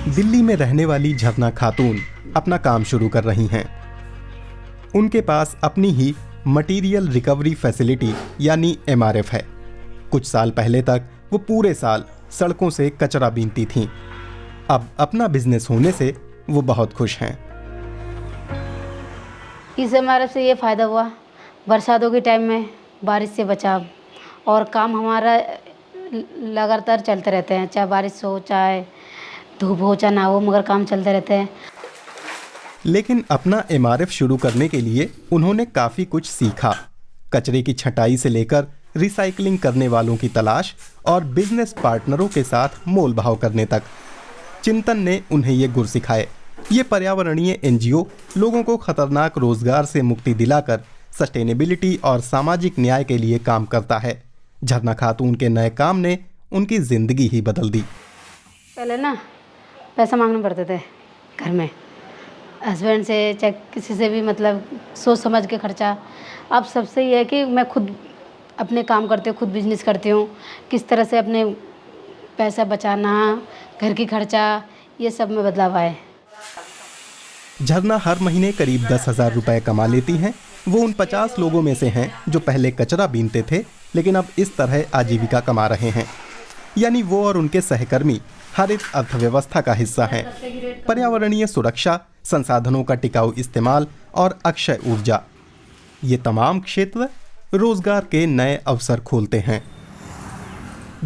दिल्ली में रहने वाली झरना खातून अपना काम शुरू कर रही हैं। उनके पास अपनी ही मटीरियल रिकवरी फैसिलिटी यानी MRF है। कुछ साल पहले तक वो पूरे साल सड़कों से कचरा बीनती थीं। अब अपना बिजनेस होने से वो बहुत खुश हैं। इस MRF से ये फ़ायदा हुआ, बरसातों के टाइम में बारिश से बचाव, और काम हमारा लगातार चलते रहते हैं, चाहे बारिश हो, चाहे धूप हो, चाहे ना हो, मगर काम चलते रहते हैं। लेकिन अपना MRF शुरू करने के लिए उन्होंने काफ़ी कुछ सीखा। कचरे की छटाई से लेकर रिसाइकलिंग करने वालों की तलाश और बिजनेस पार्टनरों के साथ मोल भाव करने तक। चिंतन ने उन्हें ये गुर सिखाए। ये पर्यावरणीय NGO लोगों को खतरनाक रोजगार से मुक्ति दिलाकर सस्टेनेबिलिटी और सामाजिक न्याय के लिए काम करता है। झरना खातून के नए काम ने उनकी जिंदगी ही बदल दी। पहले ना पैसा मांगने पड़ते थे घर में, हस्बैंड से चाहे किसी से भी, मतलब सोच समझ के खर्चा। अब सबसे ये है कि मैं खुद अपने काम करती हूँ, खुद बिजनेस करती हूँ, किस तरह से अपने पैसा बचाना, घर की खर्चा, ये सब में बदलाव आए। झरना हर महीने करीब 10,000 रुपए कमा लेती हैं। वो उन 50 लोगों में से हैं जो पहले कचरा बीनते थे लेकिन अब इस तरह आजीविका कमा रहे हैं। यानी वो और उनके सहकर्मी हरित अर्थव्यवस्था का हिस्सा हैं। पर्यावरणीय सुरक्षा, संसाधनों का टिकाऊ इस्तेमाल और अक्षय ऊर्जा, ये तमाम क्षेत्र रोजगार के नए अवसर खोलते हैं।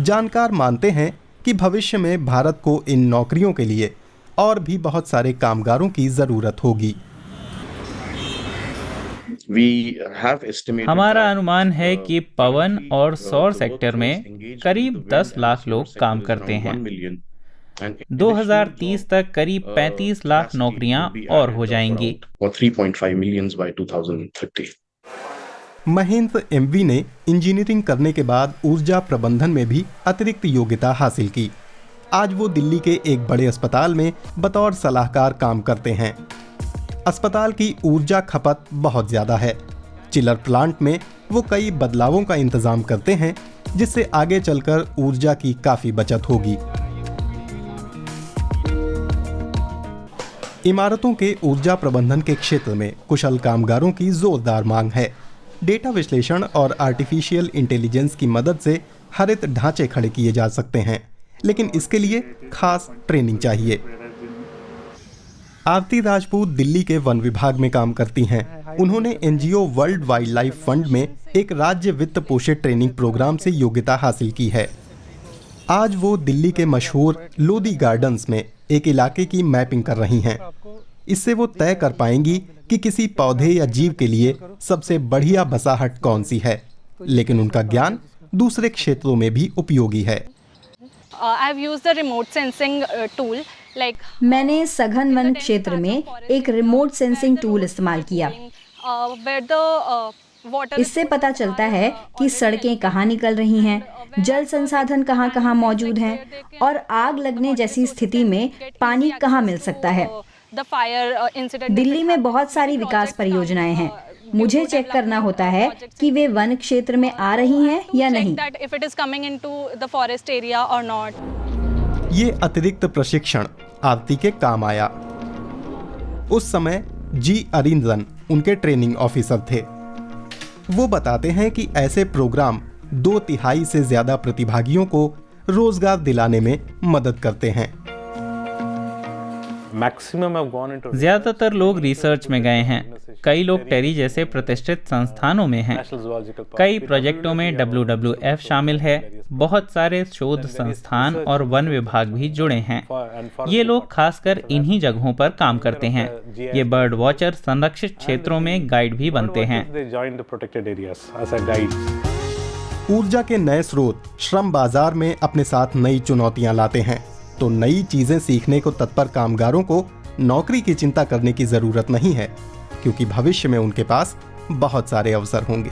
जानकार मानते हैं कि भविष्य में भारत को इन नौकरियों के लिए और भी बहुत सारे कामगारों की जरूरत होगी। हमारा अनुमान है कि पवन और सौर सेक्टर में करीब 10 लाख लोग काम करते हैं। 2030 तक करीब 35 लाख नौकरियां और हो जाएंगी। महेंद्र MV ने इंजीनियरिंग करने के बाद ऊर्जा प्रबंधन में भी अतिरिक्त योग्यता हासिल की। आज वो दिल्ली के एक बड़े अस्पताल में बतौर सलाहकार काम करते हैं। अस्पताल की ऊर्जा खपत बहुत ज़्यादा है। चिलर प्लांट में वो कई बदलावों का इंतजाम करते हैं जिससे आगे चलकर ऊर्जा की काफ़ी बचत होगी। इमारतों के ऊर्जा प्रबंधन के क्षेत्र में कुशल कामगारों की जोरदार मांग है। डेटा विश्लेषण और आर्टिफिशियल इंटेलिजेंस की मदद से हरित ढांचे खड़े किए जा सकते हैं, लेकिन इसके लिए खास ट्रेनिंग चाहिए। आरती राजपूत दिल्ली के वन विभाग में काम करती हैं। उन्होंने NGO world wild life fund में एक राज्य वित्त पोषित ट्रेनिंग प्रोग्राम से योग्यता हासिल की है। आज वो दिल्ली के मशहूर लोधी गार्डन्स में एक इलाके की मैपिंग कर रही हैं। इससे वो तय कर पाएंगी कि किसी पौधे या जीव के लिए सबसे बढ़िया बसाहट कौन सी है। लेकिन उनका ज्ञान दूसरे क्षेत्रों में भी उपयोगी है। मैंने सघन वन क्षेत्र में एक रिमोट सेंसिंग टूल इस्तेमाल किया। इससे पता चलता है कि सड़कें कहाँ निकल रही हैं, जल संसाधन कहाँ कहाँ मौजूद हैं और आग लगने जैसी स्थिति में पानी कहाँ मिल सकता है। दिल्ली में बहुत सारी विकास परियोजनाएं हैं। मुझे चेक करना होता है कि वे वन क्षेत्र में आ रही हैं या नहीं। ये अतिरिक्त प्रशिक्षण आरती के काम आया। उस समय G अरिंदन उनके ट्रेनिंग ऑफिसर थे। वो बताते हैं कि ऐसे प्रोग्राम 2/3 से ज्यादा प्रतिभागियों को रोजगार दिलाने में मदद करते हैं। ज्यादातर लोग रिसर्च में गए हैं। कई लोग टेरी जैसे प्रतिष्ठित संस्थानों में हैं। कई प्रोजेक्टों में WWF शामिल है। बहुत सारे शोध संस्थान और वन विभाग भी जुड़े हैं। ये लोग खासकर इन्हीं जगहों पर काम करते हैं। ये बर्ड वॉचर संरक्षित क्षेत्रों में गाइड भी बनते हैं। ऊर्जा के नए स्रोत श्रम बाजार में अपने साथ नई चुनौतियां लाते हैं, तो नई चीजें सीखने को तत्पर कामगारों को नौकरी की चिंता करने की जरूरत नहीं है, क्योंकि भविष्य में उनके पास बहुत सारे अवसर होंगे।